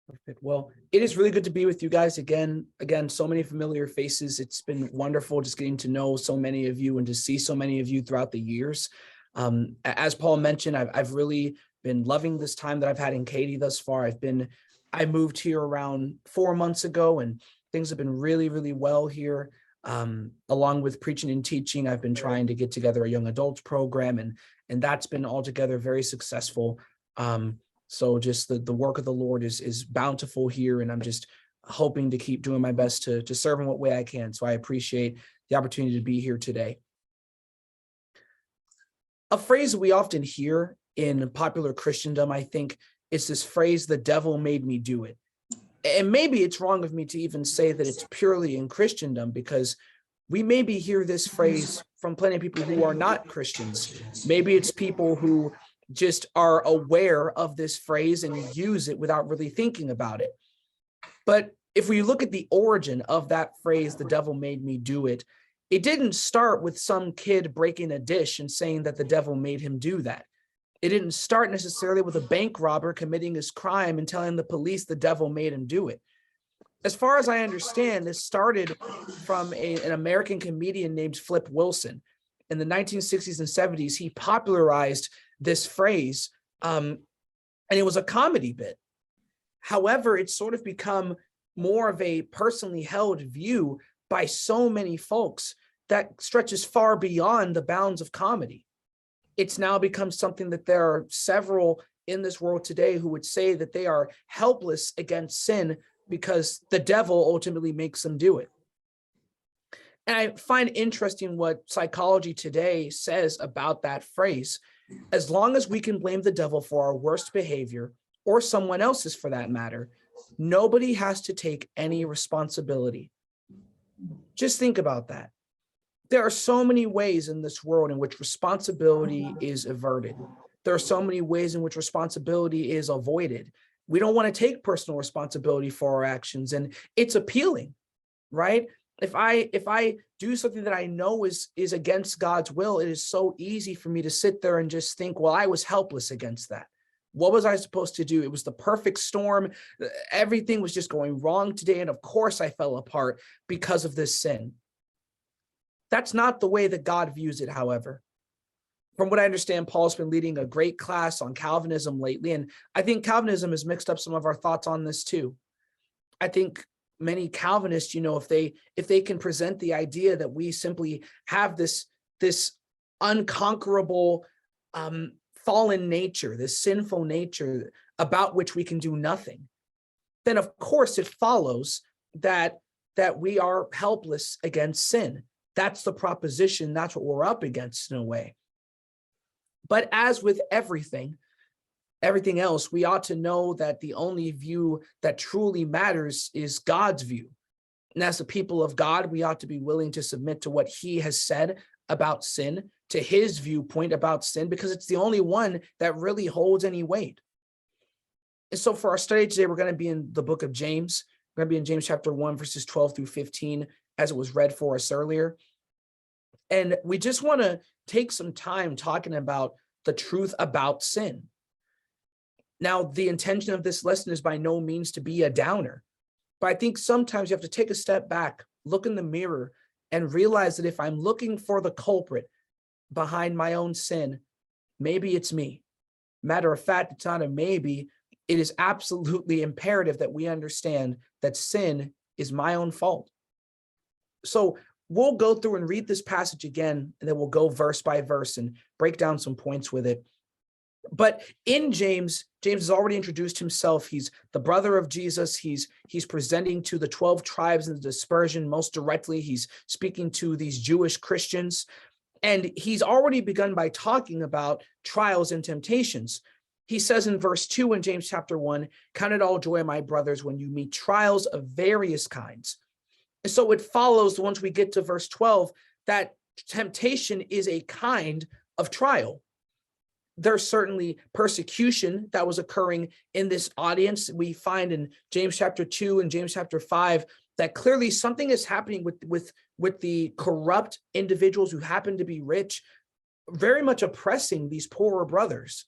Perfect. Well, it is really good to be with you guys again. Again, so many familiar faces. It's been wonderful just getting to know so many of you and to see so many of you throughout the years. As Paul mentioned, I've really been loving this time that I've had in Katy thus far. I moved here around 4 months ago, and things have been really, really well here. Along with preaching and teaching, I've been trying to get together a young adults program, and that's been altogether very successful. So just the work of the Lord is bountiful here, and I'm just hoping to keep doing my best to serve in what way I can. So I appreciate the opportunity to be here today. A phrase we often hear in popular Christendom, I think, is this phrase, "The devil made me do it." And maybe it's wrong of me to even say that it's purely in Christendom, because we maybe hear this phrase from plenty of people who are not Christians. Maybe it's people who just are aware of this phrase and use it without really thinking about it. But if we look at the origin of that phrase, "the devil made me do it," it didn't start with some kid breaking a dish and saying that the devil made him do that. It didn't start necessarily with a bank robber committing his crime and telling the police the devil made him do it. As far as I understand, this started from an American comedian named Flip Wilson. In the 1960s and 70s, he popularized this phrase, and it was a comedy bit. However, it's sort of become more of a personally held view by so many folks that stretches far beyond the bounds of comedy. It's now become something that there are several in this world today who would say that they are helpless against sin because the devil ultimately makes them do it. And I find interesting what psychology today says about that phrase. As long as we can blame the devil for our worst behavior, or someone else's for that matter, nobody has to take any responsibility. Just think about that. There are so many ways in this world in which responsibility is averted. There are so many ways in which responsibility is avoided. We don't want to take personal responsibility for our actions, and it's appealing, right? If I do something that I know is against God's will, it is so easy for me to sit there and just think, well, I was helpless against that. What was I supposed to do? It was the perfect storm. Everything was just going wrong today, and of course I fell apart because of this sin. That's not the way that God views it, however. From what I understand, Paul's been leading a great class on Calvinism lately, and I think Calvinism has mixed up some of our thoughts on this too. I think many Calvinists, if they can present the idea that we simply have this unconquerable fallen nature, this sinful nature about which we can do nothing, then of course it follows that we are helpless against sin. That's the proposition. That's what we're up against in a way. But as with everything else, we ought to know that the only view that truly matters is God's view. And as the people of God, we ought to be willing to submit to what he has said about sin, to his viewpoint about sin, because it's the only one that really holds any weight. And so for our study today, we're going to be in the book of James. We're going to be in James chapter 1, verses 12 through 15, as it was read for us earlier. And we just want to take some time talking about the truth about sin. Now, the intention of this lesson is by no means to be a downer, but I think sometimes you have to take a step back, look in the mirror, and realize that if I'm looking for the culprit behind my own sin, maybe it's me. Matter of fact, it's not a maybe. It is absolutely imperative that we understand that sin is my own fault. So we'll go through and read this passage again, and then we'll go verse by verse and break down some points with it. But in James has already introduced himself. He's the brother of Jesus. He's presenting to the 12 tribes in the dispersion most directly. He's speaking to these Jewish Christians. And he's already begun by talking about trials and temptations. He says in verse 2 in James chapter 1, "Count it all joy, my brothers, when you meet trials of various kinds." And so it follows, once we get to verse 12, that temptation is a kind of trial. There's certainly persecution that was occurring in this audience. We find in James chapter 2 and James chapter 5 that clearly something is happening with the corrupt individuals who happen to be rich, very much oppressing these poorer brothers.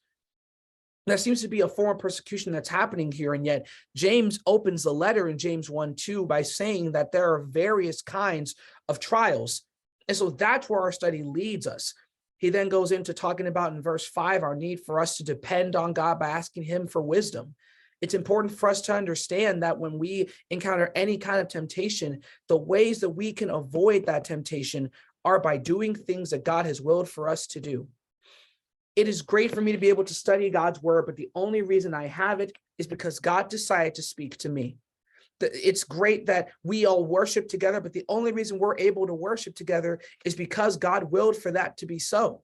There seems to be a form of persecution that's happening here. And yet James opens the letter in James 1:2 by saying that there are various kinds of trials. And so that's where our study leads us. He then goes into talking about in verse 5, our need for us to depend on God by asking him for wisdom. It's important for us to understand that when we encounter any kind of temptation, the ways that we can avoid that temptation are by doing things that God has willed for us to do. It is great for me to be able to study God's word, but the only reason I have it is because God decided to speak to me. It's great that we all worship together, but the only reason we're able to worship together is because God willed for that to be so.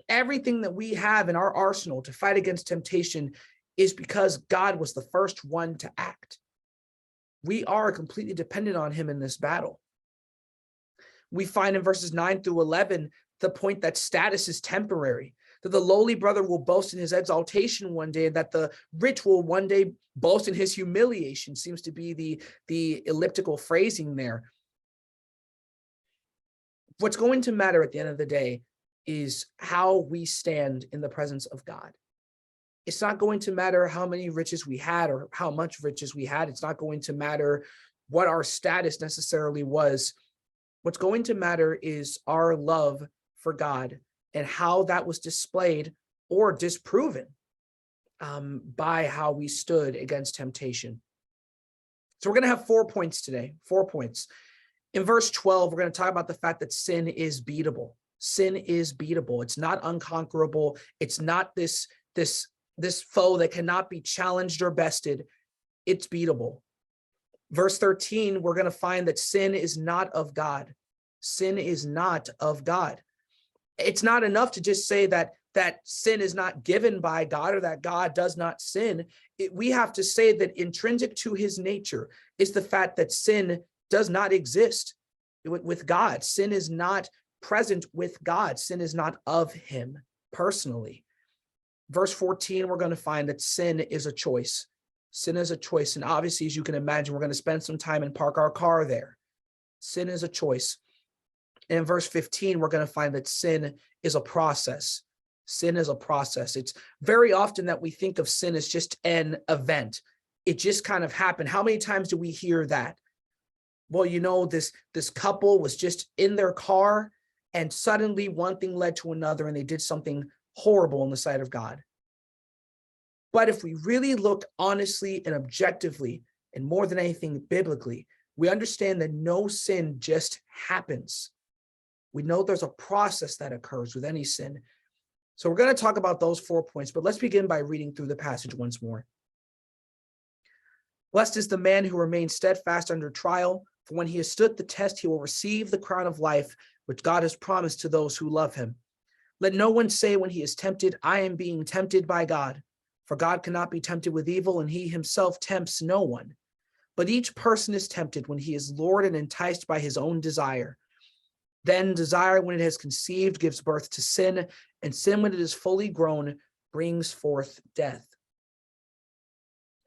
Everything that we have in our arsenal to fight against temptation is because God was the first one to act. We are completely dependent on him in this battle. We find in verses 9 through 11 the point that status is temporary, that the lowly brother will boast in his exaltation one day, and that the rich will one day boast in his humiliation. Seems to be the elliptical phrasing there. What's going to matter at the end of the day is how we stand in the presence of God. It's not going to matter how many riches we had or how much riches we had. It's not going to matter what our status necessarily was. What's going to matter is our love for God and how that was displayed or disproven by how we stood against temptation. So we're going to have 4 points today, 4 points. In verse 12, we're going to talk about the fact that sin is beatable. Sin is beatable. It's not unconquerable. It's not this foe that cannot be challenged or bested. It's beatable. Verse 13, we're going to find that sin is not of God. Sin is not of God. It's not enough to just say that sin is not given by God or that God does not sin. We have to say that intrinsic to his nature is the fact that sin does not exist with God. Sin is not present with God. Sin is not of him personally. Verse 14, we're going to find that sin is a choice. Sin is a choice. And obviously, as you can imagine, we're going to spend some time and park our car there. Sin is a choice. And in verse 15, we're going to find that sin is a process. Sin is a process. It's very often that we think of sin as just an event. It just kind of happened. How many times do we hear that? Well, you know, this couple was just in their car and suddenly one thing led to another and they did something horrible in the sight of God. But if we really look honestly and objectively, and more than anything biblically, we understand that no sin just happens. We know there's a process that occurs with any sin. So we're going to talk about those 4 points, but let's begin by reading through the passage once more. Blessed is the man who remains steadfast under trial, for when he has stood the test, he will receive the crown of life, which God has promised to those who love him. Let no one say when he is tempted, I am being tempted by God. For God cannot be tempted with evil, and he himself tempts no one. But each person is tempted when he is lured and enticed by his own desire. Then desire, when it has conceived, gives birth to sin, and sin, when it is fully grown, brings forth death.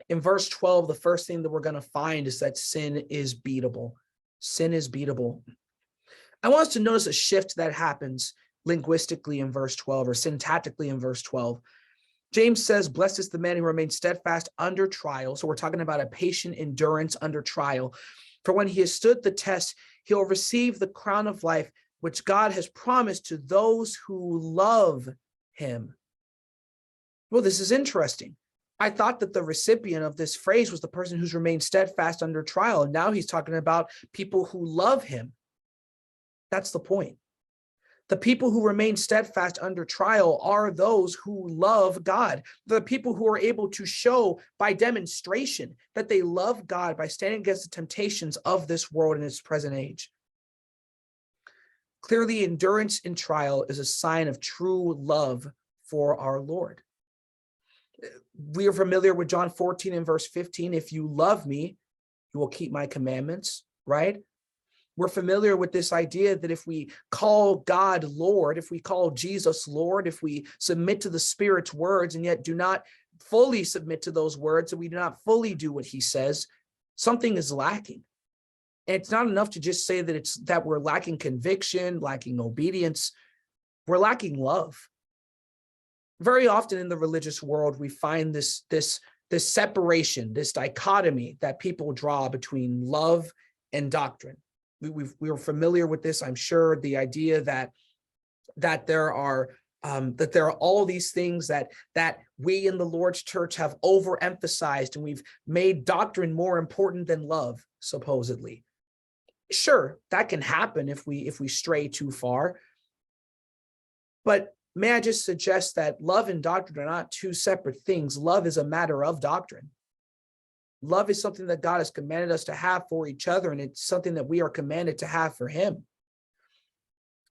In verse 12, the first thing that we're going to find is that sin is beatable. Sin is beatable. I want us to notice a shift that happens linguistically in verse 12 or syntactically in verse 12. James says, blessed is the man who remains steadfast under trial. So we're talking about a patient endurance under trial. For when he has stood the test, he'll receive the crown of life, which God has promised to those who love him. Well, this is interesting. I thought that the recipient of this phrase was the person who's remained steadfast under trial. And now he's talking about people who love him. That's the point. The people who remain steadfast under trial are those who love God. The people who are able to show by demonstration that they love God by standing against the temptations of this world in its present age. Clearly, endurance in trial is a sign of true love for our Lord. We are familiar with John 14 and verse 15. If you love me, you will keep my commandments, right? We're familiar with this idea that if we call God Lord, if we call Jesus Lord, if we submit to the Spirit's words and yet do not fully submit to those words, and we do not fully do what he says, something is lacking. And it's not enough to just say that we're lacking conviction, lacking obedience. We're lacking love. Very often in the religious world, we find this separation, this dichotomy that people draw between love and doctrine. We are familiar with this, I'm sure, the idea that there are all these things that we in the Lord's church have overemphasized, and we've made doctrine more important than love, supposedly. Sure, that can happen if we stray too far. But may I just suggest that love and doctrine are not two separate things. Love is a matter of doctrine. Love is something that God has commanded us to have for each other, and it's something that we are commanded to have for him.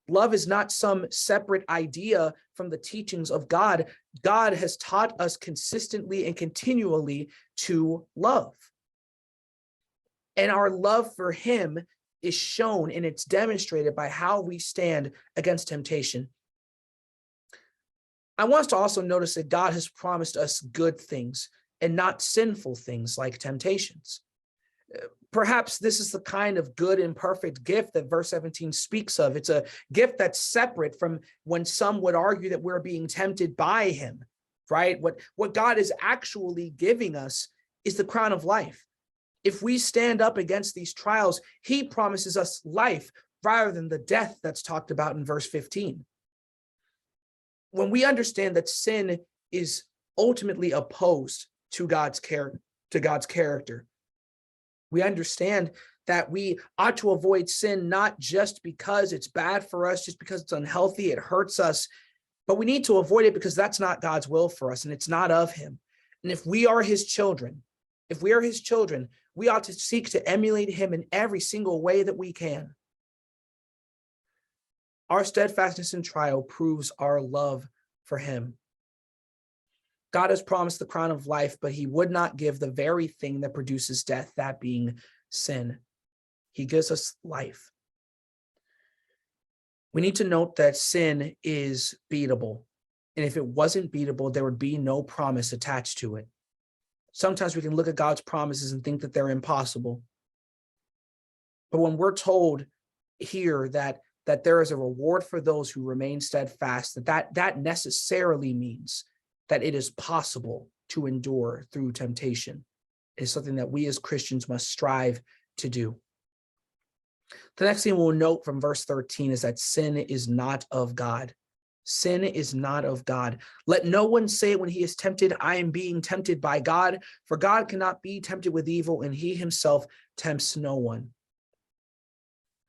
Love is not some separate idea from the teachings of God. God has taught us consistently and continually to love. And our love for him is shown and it's demonstrated by how we stand against temptation. I want us to also notice that God has promised us good things and not sinful things like temptations. Perhaps this is the kind of good and perfect gift that verse 17 speaks of. It's a gift that's separate from when some would argue that we're being tempted by him, right? What God is actually giving us is the crown of life. If we stand up against these trials, he promises us life rather than the death that's talked about in verse 15. When we understand that sin is ultimately opposed to God's character, we understand that we ought to avoid sin, not just because it's bad for us, just because it's unhealthy, it hurts us, but we need to avoid it because that's not God's will for us and it's not of him. And if we are his children, we ought to seek to emulate him in every single way that we can. Our steadfastness in trial proves our love for him. God has promised the crown of life, but he would not give the very thing that produces death, that being sin. He gives us life. We need to note that sin is beatable. And if it wasn't beatable, there would be no promise attached to it. Sometimes we can look at God's promises and think that they're impossible. But when we're told here that there is a reward for those who remain steadfast, that necessarily means that it is possible to endure through temptation. It is something that we as Christians must strive to do. The next thing we'll note from verse 13 is that sin is not of God. Sin is not of God. Let no one say when he is tempted, I am being tempted by God, for God cannot be tempted with evil, and he himself tempts no one.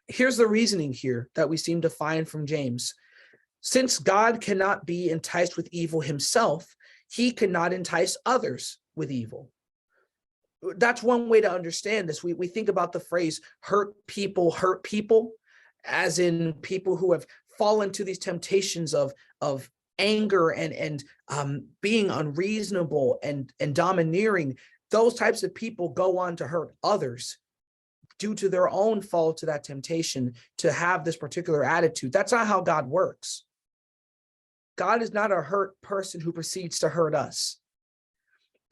Here's the reasoning here that we seem to find from James. Since God cannot be enticed with evil himself, he cannot entice others with evil. That's one way to understand this. We think about the phrase hurt people, as in people who have fallen to these temptations of anger and being unreasonable and domineering. Those types of people go on to hurt others due to their own fall to that temptation to have this particular attitude. That's not how God works. God is not a hurt person who proceeds to hurt us.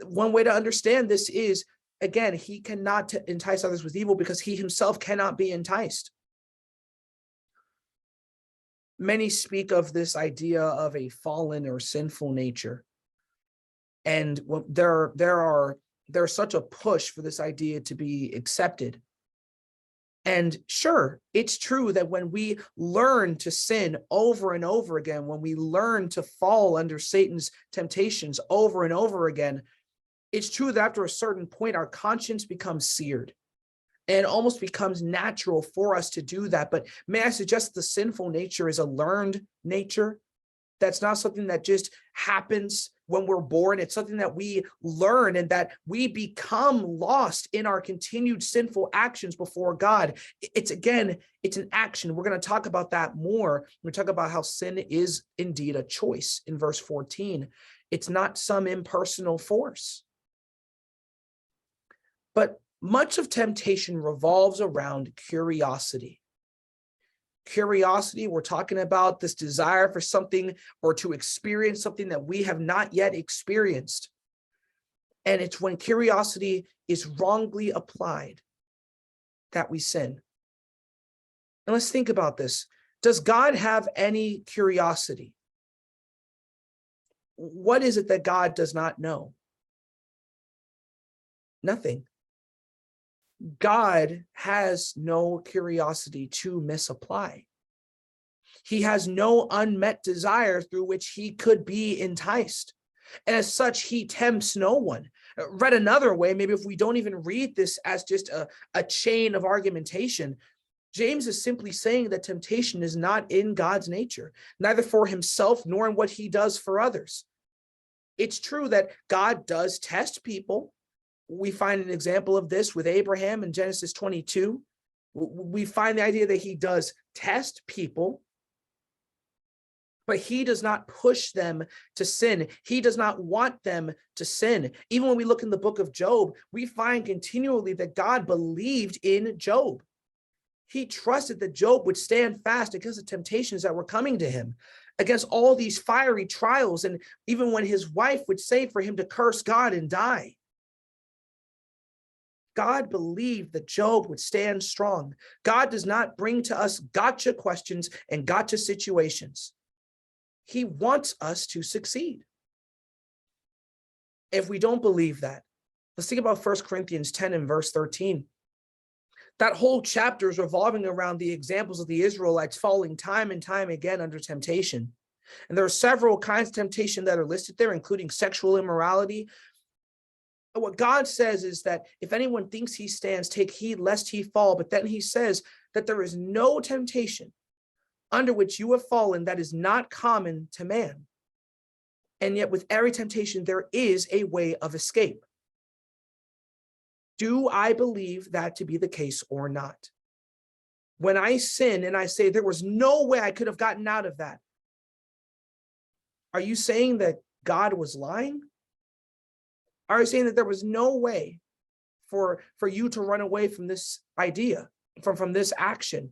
One way to understand this is, again, he cannot entice others with evil because he himself cannot be enticed. Many speak of this idea of a fallen or sinful nature. And there's such a push for this idea to be accepted. And sure, it's true that when we learn to sin over and over again, when we learn to fall under Satan's temptations over and over again, it's true that after a certain point, our conscience becomes seared and it almost becomes natural for us to do that. But may I suggest the sinful nature is a learned nature? That's not something that just happens when we're born. It's something that we learn and that we become lost in our continued sinful actions before God. It's an action. We're going to talk about that more. We talk about how sin is indeed a choice in verse 14. It's not some impersonal force. But much of temptation revolves around curiosity. Curiosity, we're talking about this desire for something or to experience something that we have not yet experienced. And it's when curiosity is wrongly applied that we sin. And let's think about this. Does God have any curiosity? What is it that God does not know? Nothing. God has no curiosity to misapply. He has no unmet desire through which he could be enticed. And as such, he tempts no one. Read another way, maybe if we don't even read this as just a chain of argumentation, James is simply saying that temptation is not in God's nature, neither for himself nor in what he does for others. It's true that God does test people. We find an example of this with Abraham in Genesis 22. We find the idea that he does test people, but he does not push them to sin. He does not want them to sin. Even when we look in the book of Job, we find continually that God believed in Job. He trusted that Job would stand fast against the temptations that were coming to him, against all these fiery trials, and even when his wife would say for him to curse God and die. God believed that Job would stand strong. God does not bring to us gotcha questions and gotcha situations. He wants us to succeed. If we don't believe that, let's think about 1 Corinthians 10 and verse 13. That whole chapter is revolving around the examples of the Israelites falling time and time again under temptation. And there are several kinds of temptation that are listed there, including sexual immorality. What God says is that if anyone thinks he stands, take heed lest he fall. But then he says that there is no temptation under which you have fallen that is not common to man. And yet with every temptation, there is a way of escape. Do I believe that to be the case or not? When I sin and I say there was no way I could have gotten out of that, are you saying that God was lying? Are you saying that there was no way for you to run away from this idea, from this action?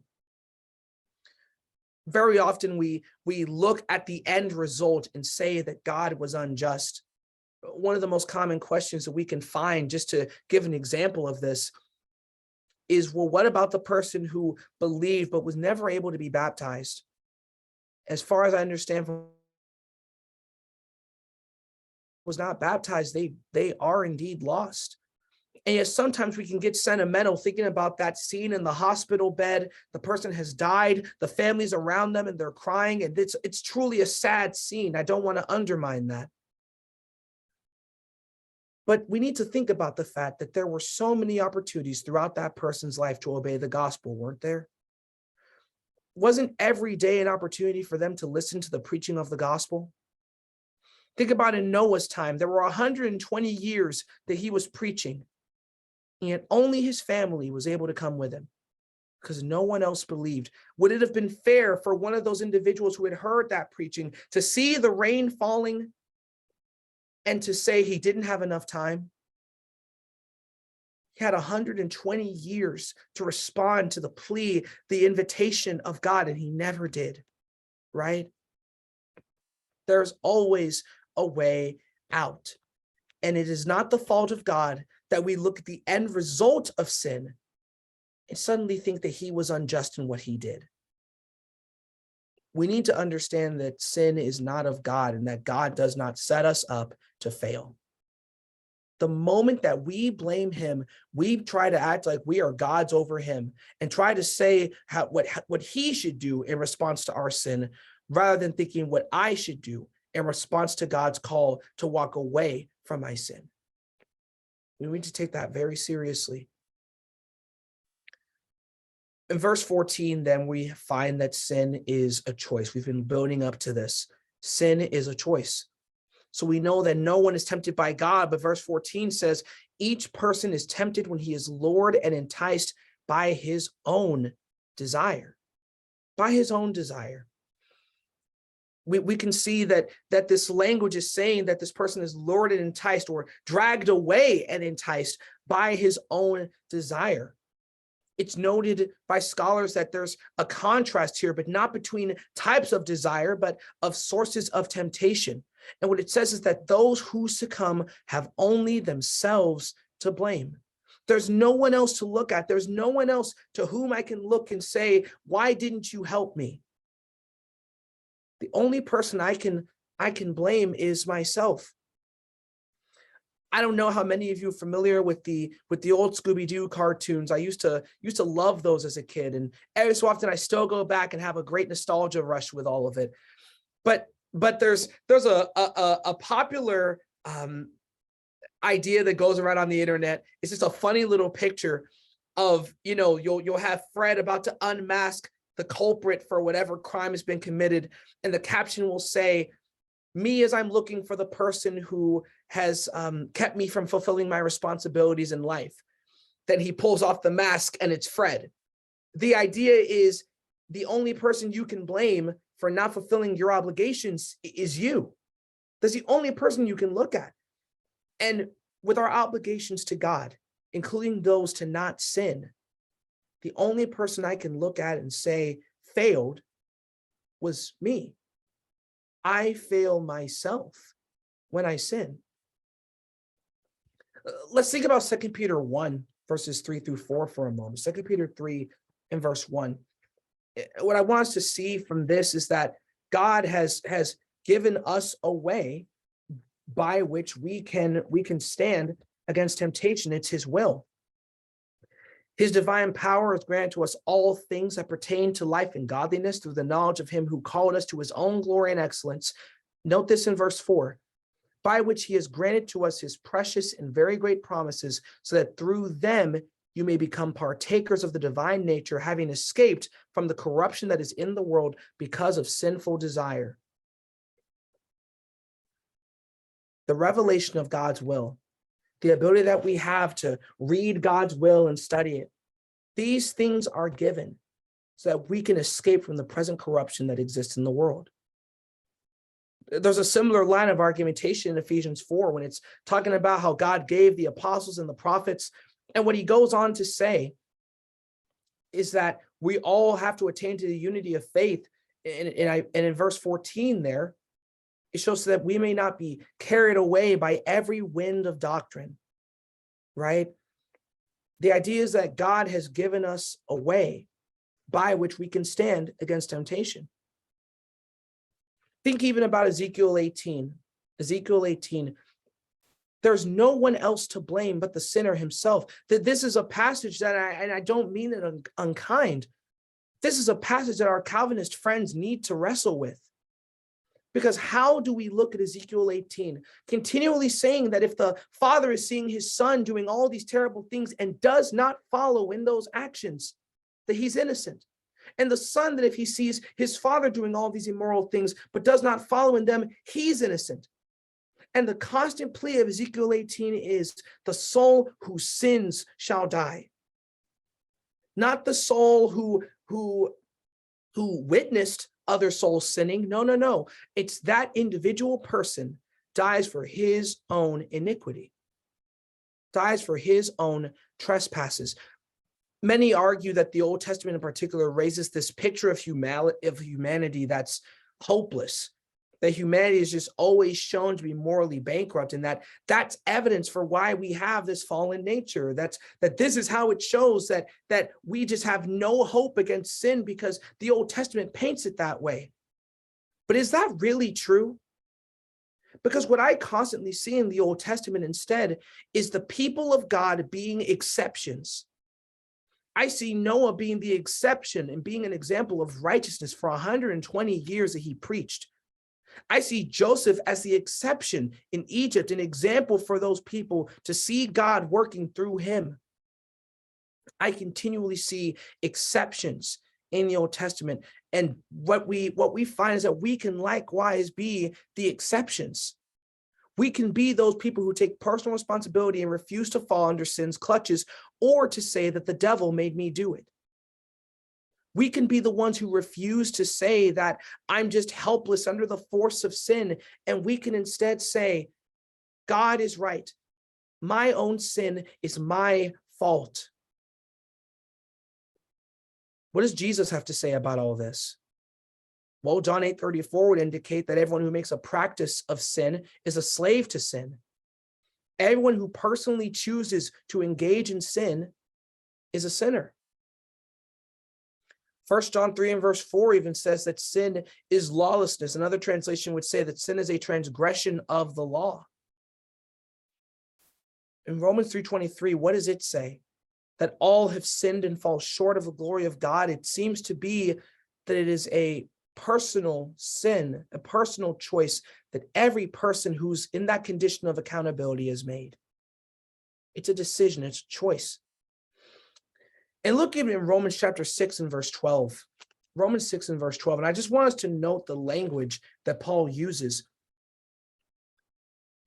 Very often we look at the end result and say that God was unjust. One of the most common questions that we can find, just to give an example of this, is, well, what about the person who believed but was never able to be baptized? As far as I understand, was not baptized, they are indeed lost. And yet sometimes we can get sentimental thinking about that scene in the hospital bed. The person has died, the family's around them and they're crying, and it's truly a sad scene. I don't want to undermine that. But we need to think about the fact that there were so many opportunities throughout that person's life to obey the gospel, weren't there? Wasn't every day an opportunity for them to listen to the preaching of the gospel? Think about in Noah's time, there were 120 years that he was preaching, and yet only his family was able to come with him because no one else believed. Would it have been fair for one of those individuals who had heard that preaching to see the rain falling and to say he didn't have enough time? He had 120 years to respond to the plea, the invitation of God, and he never did, right? There's always a way out. And it is not the fault of God that we look at the end result of sin and suddenly think that he was unjust in what he did. We need to understand that sin is not of God and that God does not set us up to fail. The moment that we blame him, we try to act like we are gods over him and try to say what he should do in response to our sin, rather than thinking what I should do in response to God's call to walk away from my sin. We need to take that very seriously. In verse 14, then we find that sin is a choice. We've been building up to this. Sin is a choice. So we know that no one is tempted by God, but verse 14 says, each person is tempted when he is lured and enticed by his own desire. By his own desire. We can see that this language is saying that this person is lured and enticed, or dragged away and enticed by his own desire. It's noted by scholars that there's a contrast here, but not between types of desire, but of sources of temptation. And what it says is that those who succumb have only themselves to blame. There's no one else to look at. There's no one else to whom I can look and say, why didn't you help me? The only person I can I can blame is myself. I don't know how many of you are familiar with the old Scooby-Doo cartoons. I used to love those as a kid, and every so often I still go back and have a great nostalgia rush with all of it. But there's a popular idea that goes around on the internet. It's just a funny little picture of, you'll have Fred about to unmask the culprit for whatever crime has been committed, and the caption will say, "Me as I'm looking for the person who has kept me from fulfilling my responsibilities in life." Then he pulls off the mask and it's Fred. The idea is the only person you can blame for not fulfilling your obligations is you. That's the only person you can look at. And with our obligations to God, including those to not sin, the only person I can look at and say failed was me. I fail myself when I sin. Let's think about 2 Peter 1, verses 3 through 4 for a moment. 2 Peter 3 and verse 1. What I want us to see from this is that God has given us a way by which we can stand against temptation. It's his will. His divine power has granted to us all things that pertain to life and godliness through the knowledge of him who called us to his own glory and excellence. Note this in verse 4, by which he has granted to us his precious and very great promises, so that through them you may become partakers of the divine nature, having escaped from the corruption that is in the world because of sinful desire. The revelation of God's will, the ability that we have to read God's will and study it, these things are given so that we can escape from the present corruption that exists in the world. There's a similar line of argumentation in Ephesians 4 when it's talking about how God gave the apostles and the prophets. And what he goes on to say is that we all have to attain to the unity of faith. And in verse 14 there, it shows so that we may not be carried away by every wind of doctrine, right? The idea is that God has given us a way by which we can stand against temptation. Think even about Ezekiel 18. Ezekiel 18, there's no one else to blame but the sinner himself. That this is a passage that I don't mean it unkind. This is a passage that our Calvinist friends need to wrestle with. Because how do we look at Ezekiel 18, continually saying that if the father is seeing his son doing all these terrible things and does not follow in those actions, that he's innocent? And the son, that if he sees his father doing all these immoral things, but does not follow in them, he's innocent. And the constant plea of Ezekiel 18 is the soul who sins shall die. Not the soul who witnessed other souls sinning. No. It's that individual person dies for his own iniquity, dies for his own trespasses. Many argue that the Old Testament in particular raises this picture of humanity that's hopeless, that humanity is just always shown to be morally bankrupt, and that's evidence for why we have this fallen nature. That this is how it shows that we just have no hope against sin, because the Old Testament paints it that way. But is that really true? Because what I constantly see in the Old Testament instead is the people of God being exceptions. I see Noah being the exception and being an example of righteousness for 120 years that he preached. I see Joseph as the exception in Egypt, an example for those people to see God working through him. I continually see exceptions in the Old Testament. And what we find is that we can likewise be the exceptions. We can be those people who take personal responsibility and refuse to fall under sin's clutches, or to say that the devil made me do it. We can be the ones who refuse to say that I'm just helpless under the force of sin, and we can instead say, God is right. My own sin is my fault. What does Jesus have to say about all this? Well, John 8:34 would indicate that everyone who makes a practice of sin is a slave to sin. Everyone who personally chooses to engage in sin is a sinner. 1 John 3 and verse 4 even says that sin is lawlessness. Another translation would say that sin is a transgression of the law. In Romans 3:23, what does it say? That all have sinned and fall short of the glory of God. It seems to be that it is a personal sin, a personal choice that every person who's in that condition of accountability has made. It's a decision, it's a choice. And look even in Romans chapter 6 and verse 12. Romans 6 and verse 12. And I just want us to note the language that Paul uses.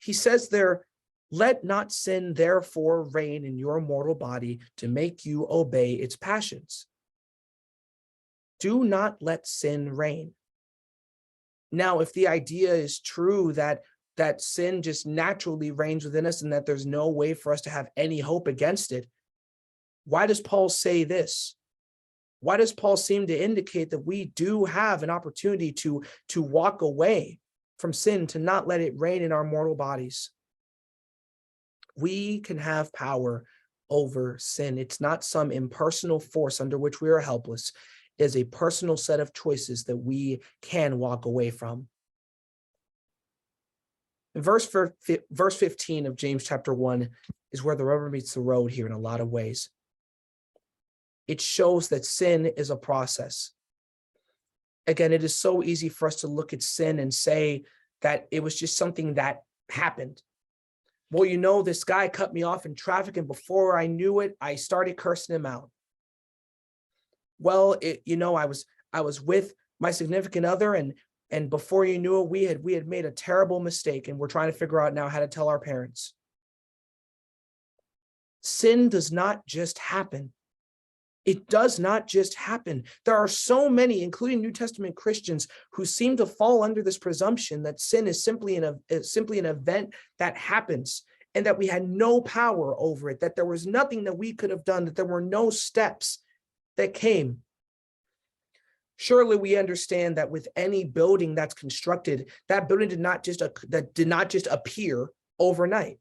He says there, let not sin therefore reign in your mortal body to make you obey its passions. Do not let sin reign. Now, if the idea is true that sin just naturally reigns within us and that there's no way for us to have any hope against it, why does Paul say this? Why does Paul seem to indicate that we do have an opportunity to walk away from sin, to not let it reign in our mortal bodies? We can have power over sin. It's not some impersonal force under which we are helpless. It is a personal set of choices that we can walk away from. In verse 15 of James chapter 1 is where the rubber meets the road here in a lot of ways. It shows that sin is a process. Again, it is so easy for us to look at sin and say that it was just something that happened. Well, you know, this guy cut me off in traffic, and before I knew it, I started cursing him out. Well, I was with my significant other, and before you knew it, we had made a terrible mistake, and we're trying to figure out now how to tell our parents. Sin does not just happen. It does not just happen. There are so many, including New Testament Christians, who seem to fall under this presumption that sin is simply an event that happens and that we had no power over it, that there was nothing that we could have done, that there were no steps that came. Surely we understand that with any building that's constructed, that building did not just appear overnight.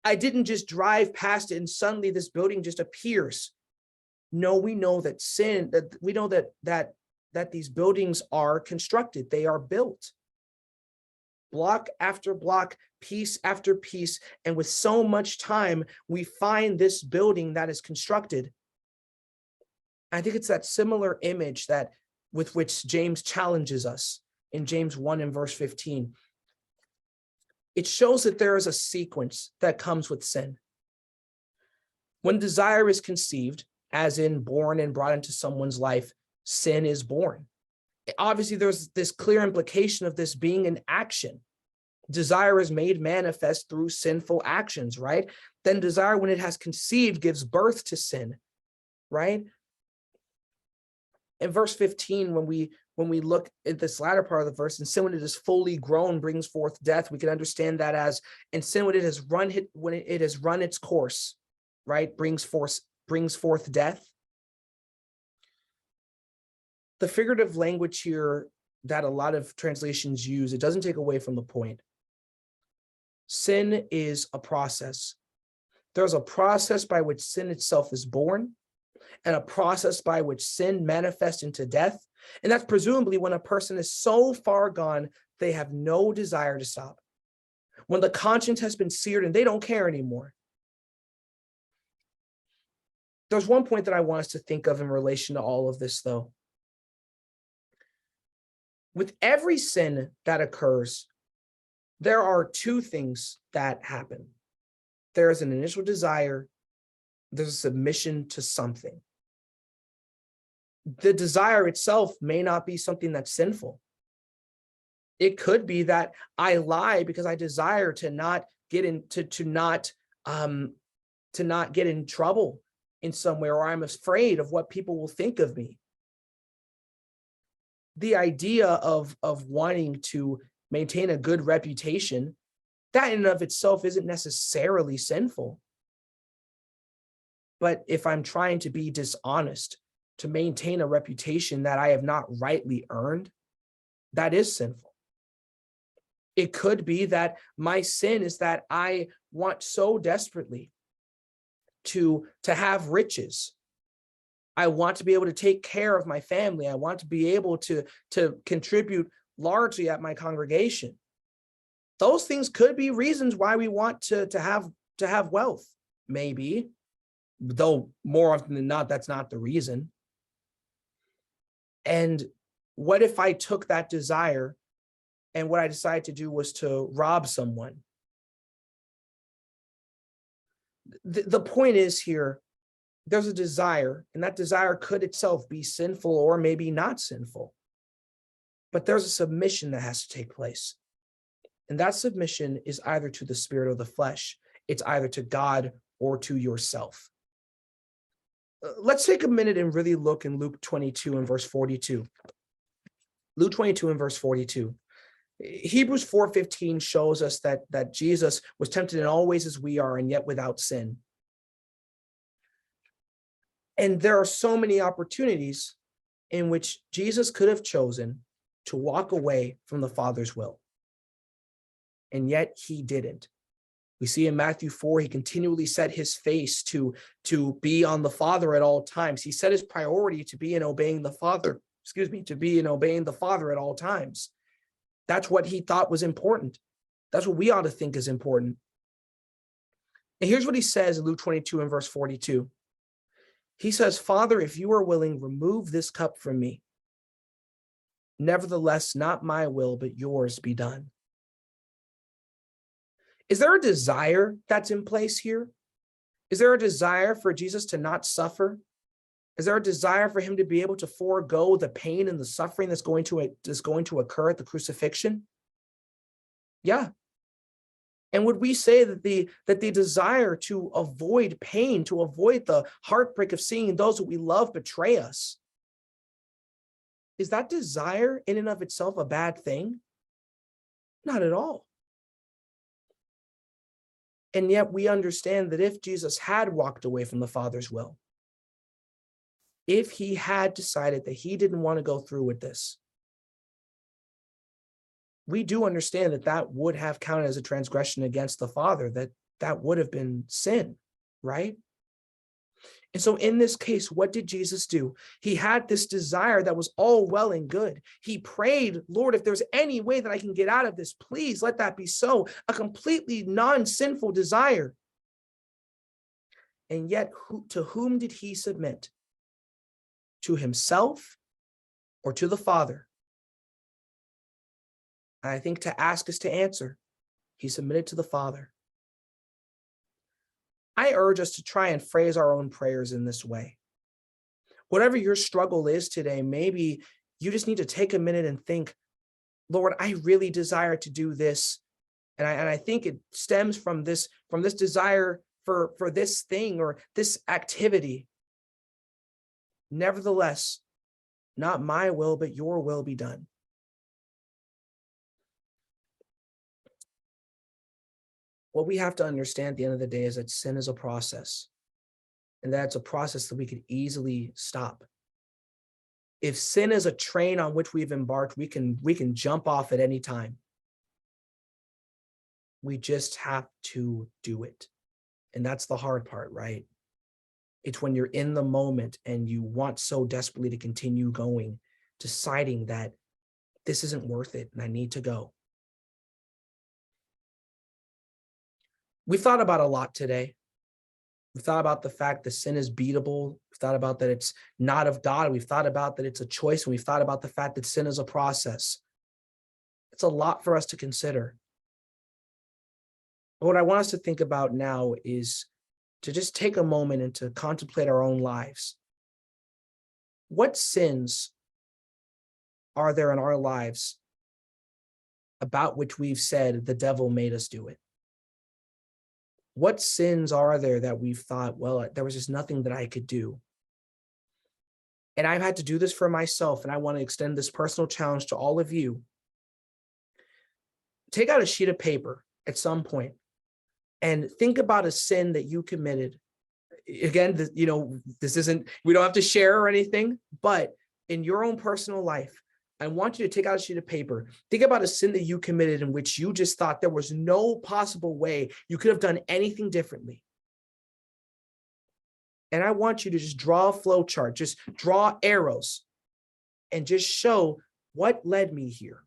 I didn't just drive past it and suddenly this building just appears. No, we know that that these buildings are constructed. They are built. Block after block, piece after piece, and with so much time, we find this building that is constructed. I think it's that similar image that with which James challenges us in James 1 and verse 15. It shows that there is a sequence that comes with sin. When desire is conceived, as in born and brought into someone's life, sin is born. Obviously, there's this clear implication of this being an action. Desire is made manifest through sinful actions, right? Then desire, when it has conceived, gives birth to sin, right? In verse 15, when we look at this latter part of the verse, and sin when it is fully grown brings forth death, we can understand that as, and sin when it has run its course, right, brings forth death. The figurative language here that a lot of translations use, it doesn't take away from the point. Sin is a process. There's a process by which sin itself is born, and a process by which sin manifests into death. And that's presumably when a person is so far gone, they have no desire to stop. When the conscience has been seared and they don't care anymore. There's one point that I want us to think of in relation to all of this, though. With every sin that occurs, there are two things that happen. There is an initial desire, there's a submission to something. The desire itself may not be something that's sinful. It could be that I lie because I desire to not get in trouble in some way, or I'm afraid of what people will think of me. The idea of wanting to maintain a good reputation, that in and of itself isn't necessarily sinful. But if I'm trying to be dishonest, to maintain a reputation that I have not rightly earned, that is sinful. It could be that my sin is that I want so desperately to have riches. I want to be able to take care of my family. I want to be able to contribute largely at my congregation. Those things could be reasons why we want to have wealth, maybe, though more often than not, that's not the reason. And what if I took that desire and what I decided to do was to rob someone? The point is here, there's a desire, and that desire could itself be sinful or maybe not sinful. But there's a submission that has to take place. And that submission is either to the spirit or the flesh. It's either to God or to yourself. Let's take a minute and really look in Luke 22 and verse 42. Luke 22 and verse 42. Hebrews 4:15 shows us that Jesus was tempted in all ways as we are, and yet without sin. And there are so many opportunities in which Jesus could have chosen to walk away from the Father's will. And yet he didn't. We see in Matthew 4, he continually set his face to be on the Father at all times. He set his priority to be in obeying the Father, to be in obeying the Father at all times. That's what he thought was important. That's what we ought to think is important. And here's what he says in Luke 22 and verse 42. He says, Father, if you are willing, remove this cup from me. Nevertheless, not my will, but yours be done. Is there a desire that's in place here? Is there a desire for Jesus to not suffer? Is there a desire for him to be able to forego the pain and the suffering that's going to occur at the crucifixion? Yeah. And would we say that the desire to avoid pain, to avoid the heartbreak of seeing those that we love betray us, is that desire in and of itself a bad thing? Not at all. And yet we understand that if Jesus had walked away from the Father's will, if he had decided that he didn't want to go through with this, we do understand that that would have counted as a transgression against the Father, that would have been sin, right? And so in this case, what did Jesus do? He had this desire that was all well and good. He prayed, Lord, if there's any way that I can get out of this, please let that be so. A completely non-sinful desire. And yet, to whom did he submit? To himself or to the Father? I think to ask is to answer. He submitted to the Father. I urge us to try and phrase our own prayers in this way. Whatever your struggle is today, maybe you just need to take a minute and think, Lord, I really desire to do this. And I think it stems from this desire for this thing or this activity. Nevertheless, not my will, but your will be done. What we have to understand at the end of the day is that sin is a process, and that's a process that we could easily stop. If sin is a train on which we've embarked, we can jump off at any time. We just have to do it. And that's the hard part, right? It's when you're in the moment and you want so desperately to continue going, deciding that this isn't worth it and I need to go. We've thought about a lot today. We've thought about the fact that sin is beatable. We've thought about that it's not of God. We've thought about that it's a choice. And we've thought about the fact that sin is a process. It's a lot for us to consider. But what I want us to think about now is to just take a moment and to contemplate our own lives. What sins are there in our lives about which we've said the devil made us do it? What sins are there that we've thought, well, there was just nothing that I could do? And I've had to do this for myself, and I want to extend this personal challenge to all of you. Take out a sheet of paper at some point and think about a sin that you committed. Again, this isn't, we don't have to share or anything, but in your own personal life, I want you to take out a sheet of paper. Think about a sin that you committed in which you just thought there was no possible way you could have done anything differently. And I want you to just draw a flow chart, just draw arrows and just show what led me here.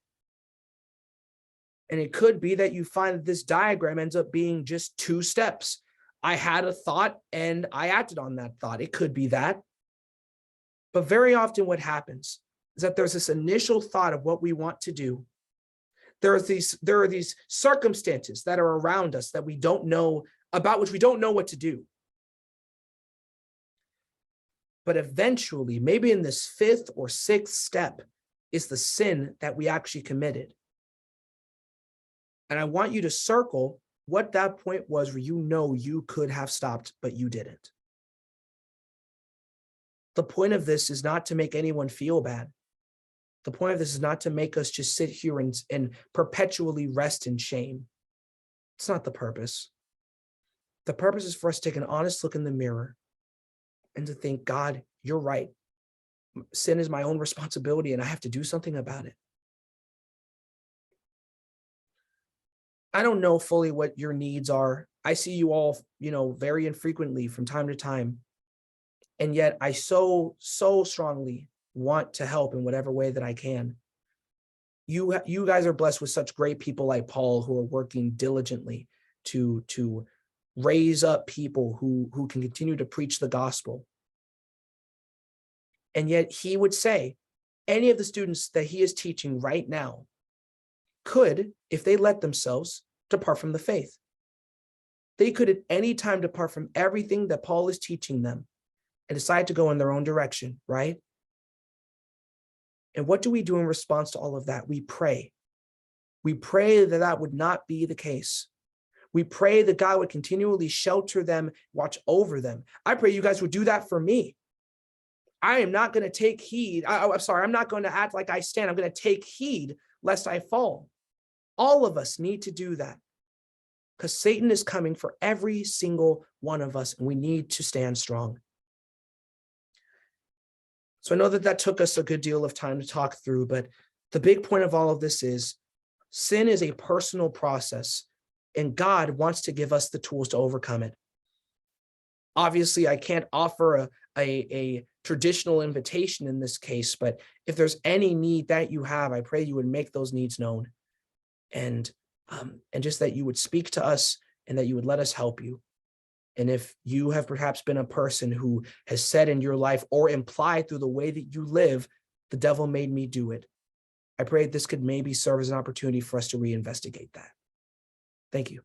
And it could be that you find that this diagram ends up being just 2 steps. I had a thought and I acted on that thought. It could be that. But very often what happens is that there's this initial thought of what we want to do. There are these circumstances that are around us that we don't know about, which we don't know what to do. But eventually, maybe in this 5th or 6th step is the sin that we actually committed. And I want you to circle what that point was where you know you could have stopped, but you didn't. The point of this is not to make anyone feel bad. The point of this is not to make us just sit here and perpetually rest in shame. It's not the purpose. The purpose is for us to take an honest look in the mirror and to think, God, you're right. Sin is my own responsibility and I have to do something about it. I don't know fully what your needs are. I see you all, very infrequently from time to time. And yet I so strongly want to help in whatever way that I can. You guys are blessed with such great people like Paul who are working diligently to raise up people who can continue to preach the gospel. And yet he would say any of the students that he is teaching right now could, if they let themselves, depart from the faith. They could at any time depart from everything that Paul is teaching them and decide to go in their own direction, right? And what do we do in response to all of that? We pray. We pray that that would not be the case. We pray that God would continually shelter them, watch over them. I pray you guys would do that for me. I am not going to take heed. I'm not going to act like I stand. I'm going to take heed lest I fall. All of us need to do that because Satan is coming for every single one of us, and we need to stand strong. So I know that took us a good deal of time to talk through, but the big point of all of this is sin is a personal process, and God wants to give us the tools to overcome it. Obviously, I can't offer a traditional invitation in this case, but if there's any need that you have, I pray you would make those needs known, and just that you would speak to us and that you would let us help you. And if you have perhaps been a person who has said in your life or implied through the way that you live, the devil made me do it, I pray this could maybe serve as an opportunity for us to reinvestigate that. Thank you.